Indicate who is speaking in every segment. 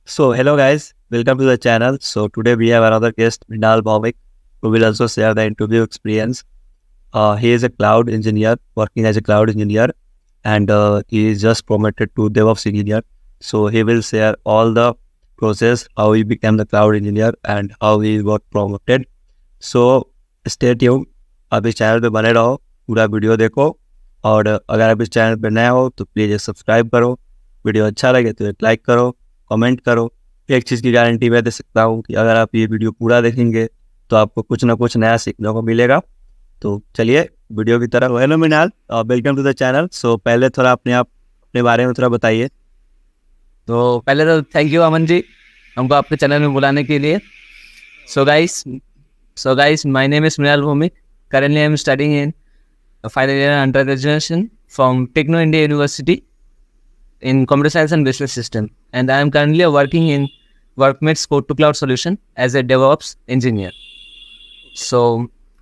Speaker 1: So, hello guys, welcome to the channel. So, today we have another guest, Minal Bhaumik, who will also share the interview experience. He is a cloud engineer, working as a cloud engineer, and he is just promoted to DevOps engineer. So, he will share all the process, how he became the cloud engineer, and how he got promoted. So, stay tuned. आप इस channel पे बने रहो, पूरा video देखो, और अगर आप इस चैनल पे नए हो तो प्लीज़ सब्सक्राइब करो. वीडियो अच्छा लगे तो एक लाइक करो, कमेंट करो. एक चीज़ की गारंटी मैं दे सकता हूँ कि अगर आप ये वीडियो पूरा देखेंगे तो आपको कुछ ना कुछ नया सीखने को मिलेगा. तो चलिए वीडियो की तरफ. Hello Minal, welcome to the channel. So पहले थोड़ा अपने बारे में थोड़ा बताइए.
Speaker 2: तो पहले तो थैंक यू अमन जी, हमको आपके चैनल में बुलाने के लिए. So guys my name is Mrinal Bhowmik. Currently I am studying in final year under graduation from Techno India University in Computer Science and Business System, and I am currently working in Workmate's Code to Cloud solution as a DevOps engineer. So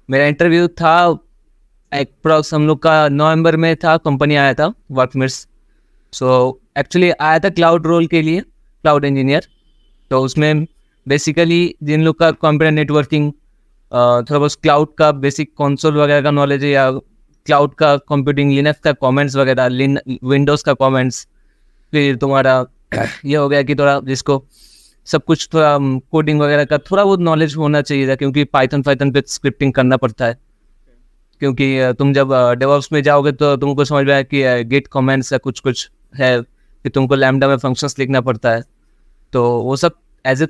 Speaker 2: मेरा interview था approx हम लोग का नवंबर में था. Company आया था वर्कमेट्स. So actually आया था क्लाउड रोल के लिए, क्लाउड इंजीनियर. तो उसमें बेसिकली जिन लोग का कंप्यूटर नेटवर्किंग, थोड़ा बहुत क्लाउड का बेसिक कंसोल वगैरह का नॉलेज है, या क्लाउड का कंप्यूटिंग, लिनक्स का कमेंट्स वगैरह, विंडोज़ का कमेंट्स, फिर तुम्हारा ये हो गया कि थोड़ा जिसको सब कुछ थोड़ा कोडिंग वगैरह का थोड़ा बहुत नॉलेज होना चाहिए था, क्योंकि पाइथन पे स्क्रिप्टिंग करना पड़ता है. क्योंकि तुम जब डेवऑप्स में जाओगे तो तुमको समझ में आया कि गेट कमेंट्स या कुछ कुछ है कि तुमको लैम्डा में फंक्शंस लिखना पड़ता है. तो वो सब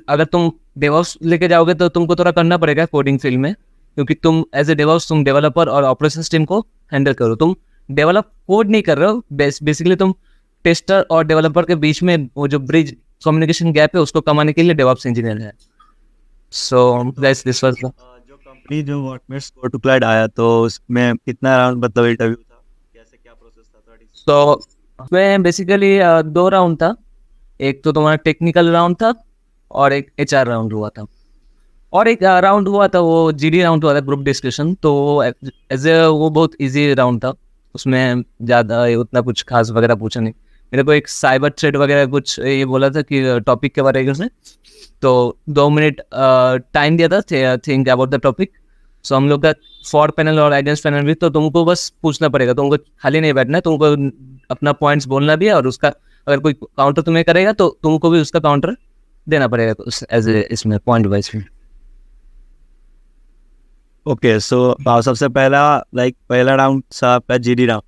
Speaker 2: अगर तुम डेवऑप्स लेके जाओगे तो तुमको थोड़ा करना पड़ेगा कोडिंग फील्ड में, क्योंकि तुम एज ए डेवऑप्स तुम डेवलपर और ऑपरेशन टीम को हैंडल करो. तुम डेवलप कोड नहीं कर रहे हो, बेसिकली तुम टेस्टर और डेवलपर के बीच में वो जो ब्रिज कम्युनिकेशन गैप है उसको कमाने के लिए डेवऑप्स इंजीनियर है. सो गाइस दिस वाज
Speaker 1: जो कंपनी जो वर्कमेट्स कोड टू क्लाउड आया तो उसमें कितना राउंड मतलब इंटरव्यू था, कैसे क्या प्रोसेस था थोड़ा.
Speaker 2: तो उसमें बेसिकली 2 राउंड था. एक तो तुम्हारा टेक्निकल राउंड था और एक एचआर राउंड हुआ था, और एक राउंड हुआ था वो जीडी राउंड हुआ था, ग्रुप डिस्कशन. तो वो बहुत इजी राउंड था. उसमें ज़्यादा उतना कुछ खास वगैरह पूछा नहीं. मेरे को एक साइबर थ्रेट वगैरह कुछ ये बोला था कि टॉपिक के बारे में उसने. तो 2 मिनट टाइम दिया था थिंक अबाउट द टॉपिक. सो हम लोग का फॉर पैनल और अगेंस्ट पैनल भी, तो तुमको बस पूछना पड़ेगा, तुमको खाली नहीं बैठना है, तुमको अपना पॉइंट्स बोलना भी है, और उसका अगर कोई काउंटर तुम्हें करेगा तो तुमको भी उसका काउंटर देना पड़ेगा एज ए इसमें पॉइंट वाइज.
Speaker 1: ओके, सो सबसे पहला राउंड था आपका जीडी राउंड.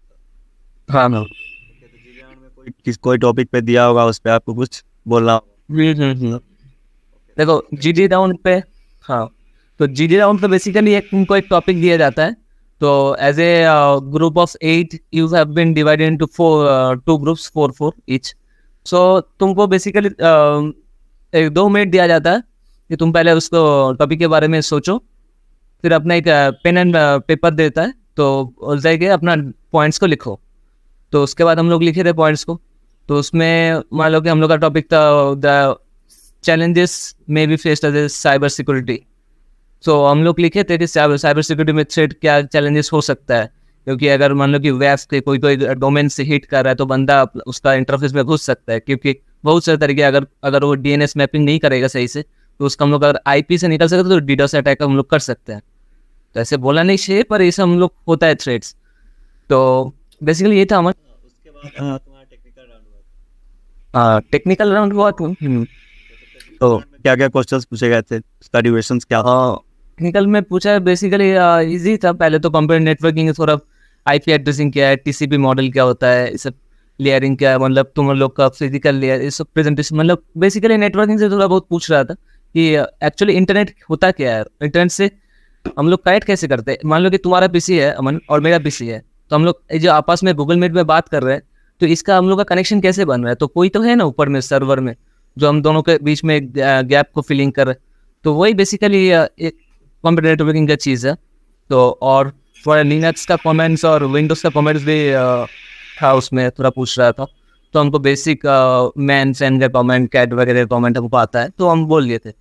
Speaker 2: हाँ मैम.
Speaker 1: जीडी राउंड में कोई टॉपिक पे दिया होगा, उस पे आपको कुछ बोलना होगा.
Speaker 2: देखो जीडी राउंड पे, हाँ, तो जीडी राउंड पे बेसिकली तुमको एक टॉपिक दिया जाता है. तो as a group of 8 you have been divided into 2 groups, 4 each. So तुमको बेसिकली 2 मिनट दिया जाता है कि तुम पहले उसको टॉपिक के बारे में सोचो, फिर अपना एक पेन एंड पेपर देता है, तो उस जगह अपना पॉइंट्स को लिखो. तो उसके बाद हम लोग लिखे थे पॉइंट्स को. तो उसमें मान लो कि हम लोग का टॉपिक था the challenges may be faced as a cyber security. So हम लोग लिखे थे कि साइबर सिक्योरिटी में थ्रेट क्या चैलेंजेस हो सकता है, क्योंकि अगर मान लो कि वेब के कोई डोमेन से हिट कर रहा है तो बंदा उसका इंटरफेस में घुस सकता है, क्योंकि बहुत सारे तरीके, अगर वो डीएनएस मैपिंग नहीं करेगा सही से तो उसका हम लोग अगर आईपी से निकल सकते तो डीडोस अटैक हम लोग कर सकते हैं. तो ऐसे बोला नहीं चाहिए, पर ऐसा हम लोग होता है थ्रेट्स. तो बेसिकली ये था हमारा.
Speaker 1: उसके बाद तुम्हारा टेक्निकल राउंड हुआ.
Speaker 2: टेक्निकल राउंड हुआ
Speaker 1: तो क्या क्या क्वेश्चंस पूछे गए थे, उसका ड्यूरेशंस क्या था?
Speaker 2: टेक्निकल में पूछा है बेसिकली इजी था. पहले तो कंप्यूटर नेटवर्किंग थोड़ा आईपी एड्रेसिंग क्या है, टीसीपी मॉडल क्या होता है, इस सब लेयरिंग क्या है, मतलब तुम लोग का फिजिकल लेयर, इस सब प्रेजेंटेशन, मतलब बेसिकली नेटवर्किंग से थोड़ा बहुत पूछ रहा था कि एक्चुअली इंटरनेट होता क्या है, इंटरनेट से हम लोग कनेक्ट कैसे करते हैं. मान लो कि तुम्हारा पीसी है अमन और मेरा पीसी है, तो हम लोग जो आपस में गूगल मीट में बात कर रहे हैं, तो इसका हम लोग का कनेक्शन कैसे बन रहा है. तो कोई तो है ना ऊपर में सर्वर में जो हम दोनों के बीच में गैप को फिलिंग कर रहे हैं. तो वही बेसिकली एक कंप्यूटर नेटवर्किंग का चीज़ है. तो और थोड़ा लिनक्स का कमेंट्स और विंडोज़ का कमेंट्स भी था, उसमें थोड़ा पूछ रहा था. तो हमको बेसिक मैन फैन का कमेंट, कैट वगैरह कमेंट हमको आता है, तो हम बोल लिए थे.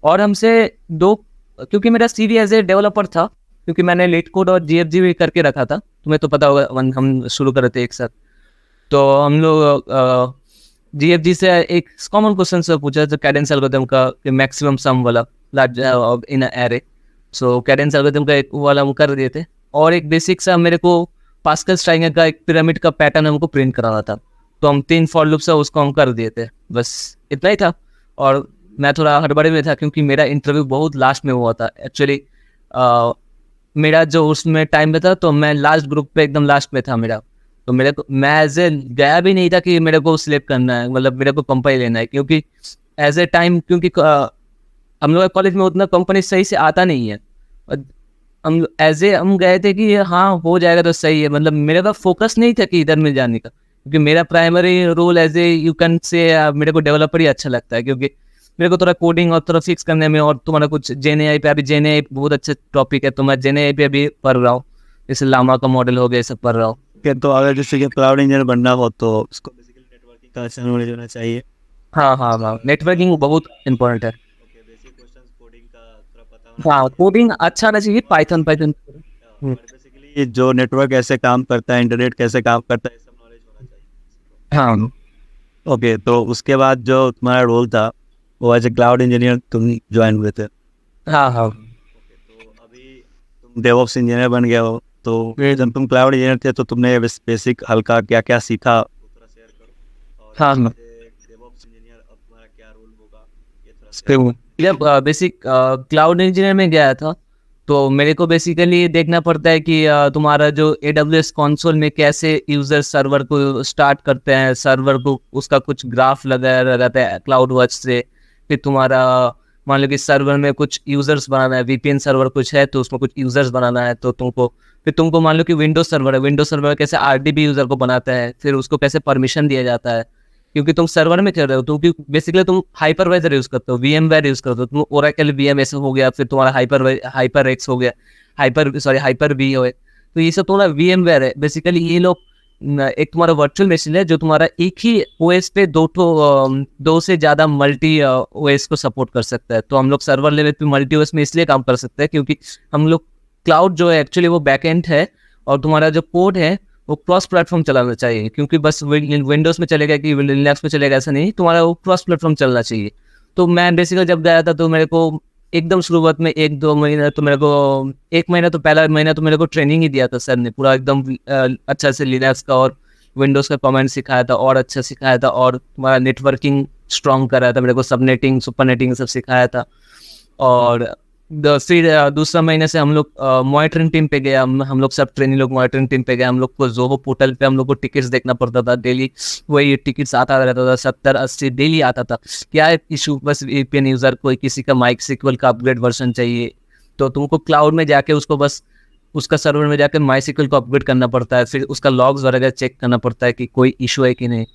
Speaker 2: और हमसे क्योंकि मेरा सीवी एज ए डेवलपर था, क्योंकि मैंने लेट कोड और जीएफजी भी करके रखा था, तुम्हें तो पता होगा, हम शुरू कर रहे थे एक साथ. तो हम लोग जीएफजी से एक कॉमन क्वेश्चन से पूछा जो कैडेंस एल्गोरिथम का मैक्सिमम सम वाला large in array. So Cadence algorithm का एक वाला हम कर दिए थे, और एक बेसिक सा मेरे को पास्कल स्ट्राइगर का एक पिरामिड का पैटर्न हमको प्रिंट कराना था, तो हम 3 फॉर लूप से उसको हम कर दिए थे, बस इतना ही था। और मैं थोड़ा हड़बड़ी में था क्योंकि मेरा इंटरव्यू बहुत लास्ट में हुआ था एक्चुअली। मेरा जो उसमें टाइम में था तो मैं लास्ट ग्रुप पे एकदम लास्ट में था मेरा, तो मेरे को मैं एज ए गया भी नहीं था कि मेरे को सिलेक्ट करना है, मतलब मेरे को कंपनी लेना है, क्योंकि एज ए टाइम क्योंकि हम लोग कॉलेज में उतना कंपनी सही से आता नहीं है। और हम एज ए हम गए थे कि हाँ हो जाएगा तो सही है, मतलब मेरे का फोकस नहीं था कि इधर में जाने का, क्योंकि मेरा primary role as a you can say मेरे को डेवलपर ही अच्छा लगता है, क्योंकि मेरे को थोड़ा कोडिंग और थोड़ा फिक्स करने में, और तुम्हारा कुछ जेएनएआई पे, अभी जेएनएआई बहुत अच्छा टॉपिक है, तो मैं जेएनएआई पे अभी पढ़ रहा हूँ, जैसे लामा का मॉडल हो गया, ये सब पढ़ रहा हूँ।
Speaker 1: तो अगर जैसे कि क्लाउड इंजीनियर बनना हो तो उसको बेसिकली नेटवर्किंग का अच्छा नॉलेज होना चाहिए।
Speaker 2: हाँ हाँ हाँ, नेटवर्किंग बहुत इंपॉर्टेंट है।
Speaker 1: ओके, बेसिक क्वेश्चंस कोडिंग का थोड़ा पता होना
Speaker 2: हाँ, कोडिंग अच्छा आना चाहिए, पाइथन पाइथन।
Speaker 1: चाहिए, और बेसिकली जो नेटवर्क कैसे काम करता है, इंटरनेट कैसे काम करता है, ये सब नॉलेज होना चाहिए।
Speaker 2: हाँ
Speaker 1: ओके, तो उसके बाद जो तुम्हारा रोल था वो एज ए क्लाउड इंजीनियर तुम ज्वाइन हुए थे।
Speaker 2: हाँ हाँ
Speaker 1: ओके, तो अभी तुम डेवऑप्स इंजीनियर बन गए हो, तो जब तुम क्लाउड इंजीनियर थे तो तुमने बेसिक हल्का क्या क्या सीखा वो थोड़ा शेयर करो, और
Speaker 2: हाँ।
Speaker 1: डेवऑप्स इंजीनियर अब तुम्हारा क्या रोल होगा ये थोड़ा शेयर करो।
Speaker 2: जब बेसिक क्लाउड इंजीनियर में गया था, तो मेरे को बेसिकली देखना पड़ता है कि तुम्हारा जो AWS कंसोल में कैसे यूजर सर्वर को स्टार्ट करते हैं, सर्वर को उसका कुछ ग्राफ लगाया रहता है क्लाउड वॉच से। फिर तुम्हारा मान लो कि सर्वर में कुछ यूजर्स बनाना है, VPN सर्वर कुछ है तो उसमें कुछ यूजर्स बनाना है, तो तुमको मान लो कि विंडोज सर्वर है, विंडोज सर्वर कैसे RDB यूजर को बनाता है, फिर उसको कैसे परमिशन दिया जाता है, क्योंकि तुम सर्वर में कर रहे हो, क्योंकि बेसिकली तुम हाइपरवाइजर यूज करते हो, VMware यूज करते हो, तुम ओरेकल VMS हो गया, फिर तुम्हारा हाइपर एक्स हो गया, हाइपर वी हो गया, तो ये सब तुम्हारा VMware है। बेसिकली ये लोग एक तुम्हारा वर्चुअल मशीन है जो तुम्हारा एक ही OS पे दो से ज़्यादा मल्टी OS को सपोर्ट कर सकता है। तो हम लोग सर्वर लेवल पे मल्टी OS में इसलिए काम कर सकते हैं क्योंकि हम लोग क्लाउड जो है एक्चुअली वो बैकएंड है, और तुम्हारा जो कोड है वो क्रॉस प्लेटफॉर्म चलाना चाहिए, क्योंकि बस विंडोज़ में चलेगा कि लिनक्स में चलेगा ऐसा नहीं, तुम्हारा वो क्रॉस प्लेटफॉर्म चलना चाहिए। तो मैं बेसिकली जब गया था तो मेरे को एकदम शुरुआत में 1-2 महीना तो मेरे को 1 महीना तो पहला महीना तो मेरे को ट्रेनिंग ही दिया था सर ने, पूरा एकदम अच्छा से लिनक्स का और विंडोज़ का कमेंट सिखाया था, और अच्छा सिखाया था, और तुम्हारा नेटवर्किंग स्ट्रॉन्ग कराया था मेरे को, सब नेटिंग सुपर नेटिंग सब सिखाया था। और फिर दूसरा महीने से हम लोग मॉनिटरिंग टीम पे गए, हम लोग सब ट्रेनिंग लोग मॉनिटरिंग टीम पे गए। हम लोग को जोहो पोर्टल पे हम लोग को टिकट्स देखना पड़ता था डेली, वही टिकट्स आता रहता था 70-80 डेली आता था। क्या इशू, बस VPN यूज़र कोई किसी का माइक सिक्वल का अपग्रेड वर्जन चाहिए, तो तुमको क्लाउड में जाके उसको बस उसका सर्वर में जाकर MySQL को अपग्रेड करना पड़ता है, फिर उसका लॉग्स वगैरह चेक करना पड़ता है कि कोई इशू है कि नहीं,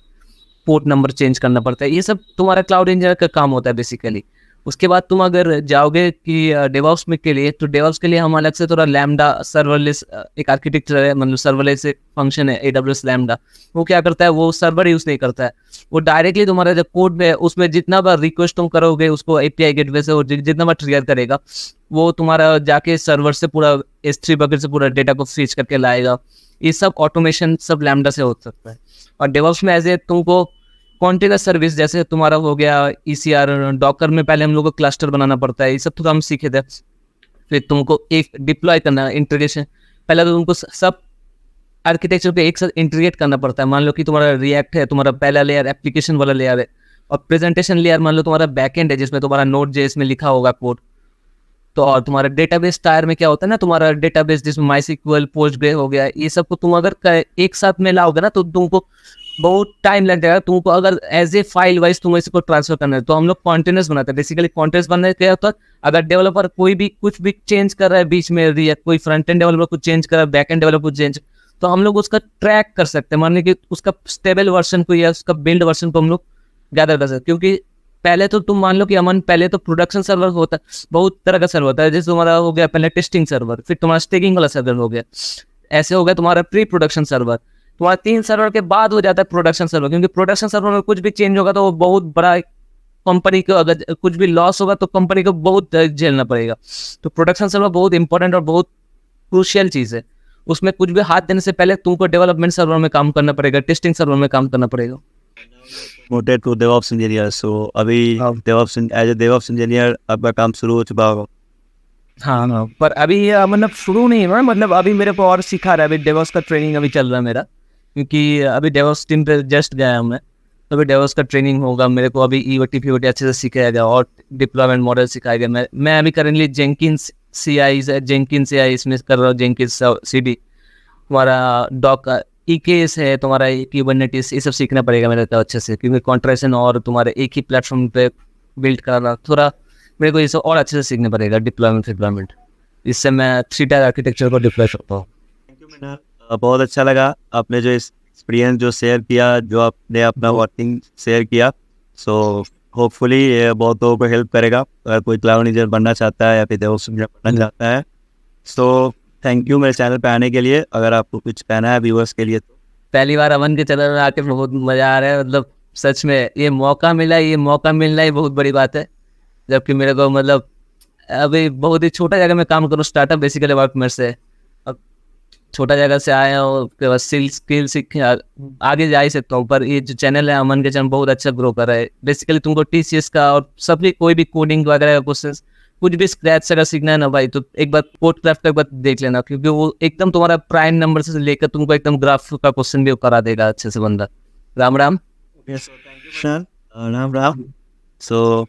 Speaker 2: पोर्ट नंबर चेंज करना पड़ता है, ये सब तुम्हारा क्लाउड इंजीनियर का काम होता है बेसिकली। उसके बाद तुम अगर जाओगे कि डेवऑप्स में के लिए, तो डेवऑप्स के लिए हम अलग से थोड़ा लैम्डा सर्वरलेस एक आर्किटेक्चर है, मतलब सर्वरलेस एक फंक्शन है AWS लैम्डा। वो क्या करता है, वो सर्वर यूज़ नहीं करता है, वो डायरेक्टली तुम्हारा जो कोड में उसमें जितना बार रिक्वेस्ट तुम करोगे उसको API गेटवे से, और जितना बार ट्रिगर करेगा वो तुम्हारा जाके सर्वर से पूरा S3 बकेट से पूरा डेटा को फीच करके लाएगा। ये सब ऑटोमेशन सब लैम्डा से हो सकता है। और डेवऑप्स में एज ए तुमको कॉन्टेनर सर्विस जैसे तुम्हारा हो गया ECR, डॉकर में पहले हम लोग को क्लस्टर बनाना पड़ता है, ये सब तो हम सीखे थे। फिर तुमको एक डिप्लॉय करना, इंटीग्रेशन, पहले तो तुमको सब आर्किटेक्चर को एक साथ इंटीग्रेट करना पड़ता है। मान लो कि तुम्हारा रिएक्ट है, तुम्हारा पहला लेयर एप्लीकेशन वाला लेयर है, और प्रेजेंटेशन लेयर मान लो तुम्हारा बैकएंड है जिसमें तुम्हारा Node.js में लिखा होगा कोड। तो और तुम्हारा डेटाबेस टायर में क्या होता है ना, तुम्हारा डेटाबेस जिसमें MySQL, पोस्टग्रे हो गया, ये सब को तुम अगर एक साथ में लाओगे ना तो तुमको बहुत टाइम लग जाएगा। तुमको अगर एज ए फाइल वाइज तुम इसको ट्रांसफर करना है, तो हम लोग कॉन्टेनर्स बनाते हैं। बेसिकली कॉन्टेनर्स बनाने के होता है, अगर डेवलपर कोई भी कुछ भी चेंज कर रहा है बीच में, रिएक्ट कोई फ्रंट एंड डेवलपर कुछ चेंज कर रहा है, बैक एंड डेवलपर कुछ चेंज, तो हम लोग उसका ट्रैक कर सकते हैं, मान लीजिए कि उसका स्टेबल वर्जन को या उसका बिल्ड वर्जन को हम लोग गैदर कर सकते हैं। क्योंकि पहले तो तुम मान लो कि अमन पहले तो प्रोडक्शन सर्वर होता है, बहुत तरह का सर्वर होता है, जैसे तुम्हारा हो गया पहले टेस्टिंग सर्वर, फिर तुम्हारा स्टेगिंग वाला सर्वर हो गया, ऐसे हो गया तुम्हारा प्री प्रोडक्शन सर्वर, तुम्हारा 3 सर्वर के बाद हो जाता है प्रोडक्शन सर्वर। क्योंकि प्रोडक्शन सर्वर में कुछ भी चेंज होगा तो वो बहुत बड़ा कंपनी को, अगर कुछ भी लॉस होगा तो कंपनी को बहुत झेलना पड़ेगा। तो प्रोडक्शन सर्वर बहुत इंपॉर्टेंट और बहुत क्रूशियल चीज़ है। उसमें कुछ भी हाथ देने से पहले तुमको डेवलपमेंट सर्वर में काम करना पड़ेगा, टेस्टिंग सर्वर में काम करना पड़ेगा।
Speaker 1: promoted to DevOps engineer. So अभी
Speaker 2: हाँ।
Speaker 1: as a DevOps engineer आपका काम शुरू हो चुका होगा.
Speaker 2: हाँ हाँ, पर अभी मतलब शुरू नहीं हुआ, मतलब अभी मेरे को और सिखा रहा है, अभी डेवॉप्स का ट्रेनिंग अभी चल रहा है मेरा, क्योंकि अभी डेवॉप्स टीम पे जस्ट गया हूँ मैं, तो अभी डेवॉप्स का ट्रेनिंग होगा मेरे को, अभी ईओटी पीओटी अच्छे से सिखाया गया और डिप्लॉयमेंट मॉडल सिखाया गया. मैं अभी करेंटली जेंकिंस CI इसमें कर रहा हूँ, जेंकिंस CD, तुम्हारा डॉक EKS है, तुम्हारा Kubernetes, ये सब सीखना पड़ेगा मेरे को अच्छे से, क्योंकि कॉन्ट्रेक्शन और तुम्हारे एक ही प्लेटफॉर्म पे बिल्ड कराना थोड़ा मेरे को ये सब और अच्छे से सीखना पड़ेगा, डिप्लॉयमेंट. इससे मैं 3 टायर आर्किटेक्चर को डिप्लॉय करता हूँ.
Speaker 1: बहुत अच्छा लगा आपने जो एक्सपीरियंस जो शेयर किया, जो आपने अपना वर्किंग शेयर किया. सो होपफुली ये बहुत लोगों को हेल्प करेगा अगर कोई क्लाउड इंजीनियर बनना चाहता है या फिर डेवऑप्स इंजीनियर बनना चाहता है. सो थैंक यू मेरे चैनल पे आने के लिए. अगर आपको कुछ कहना है व्यूअर्स के लिए तो.
Speaker 2: पहली बार अमन के चैनल में आके बहुत मज़ा आ रहा है, मतलब सच में ये मौका मिलना ही बहुत बड़ी बात है. जबकि मेरे को मतलब अभी बहुत ही छोटा जगह में काम करूँ, स्टार्टअप बेसिकली वर्क मेरे से, अब छोटा जगह से आया हूँ, उसके बाद स्किल सीख आगे जा ही सकता हूँ. पर ये जो चैनल है अमन के चैनल बहुत अच्छा ग्रो कर रहा है. बेसिकली तुमको TCS का और सभी कोई भी कोडिंग वगैरह का क्वेश्चन कुछ भी स्क्रैच से अगर सीखना है ना भाई, तो एक बार कोड क्राफ्ट का एक बार देख लेना, क्योंकि वो एकदम तुम्हारा प्राइम नंबर से लेकर तुमको एकदम ग्राफ का क्वेश्चन भी करा देगा अच्छे से बंदा. Ram Ram.
Speaker 1: Ram Ram. So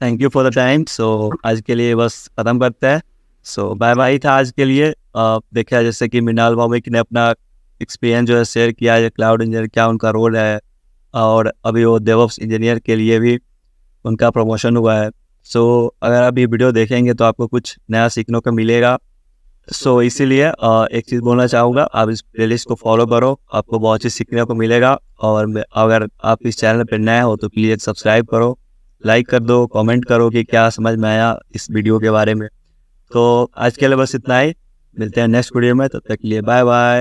Speaker 1: thank you for the time. So आज के लिए बस ख़त्म करते हैं. सो बाय बाय था आज के लिए. देखा जैसे कि मृणाल भौमिक ने अपना एक्सपीरियंस जो है शेयर किया है, क्लाउड इंजीनियर क्या उनका रोल है, और अभी वो डेवऑप्स इंजीनियर के लिए भी उनका प्रमोशन हुआ है. सो अगर आप ये वीडियो देखेंगे तो आपको कुछ नया सीखने को मिलेगा. सो इसीलिए एक चीज़ बोलना चाहूँगा, आप इस प्लेलिस्ट को फॉलो करो, आपको बहुत चीज़ सीखने को मिलेगा. और अगर आप इस चैनल पर नए हो तो प्लीज़ सब्सक्राइब करो, लाइक कर दो, कमेंट करो कि क्या समझ में आया इस वीडियो के बारे में. तो आज के लिए बस इतना ही. मिलते हैं नेक्स्ट वीडियो में, तब तक के लिए बाय बाय.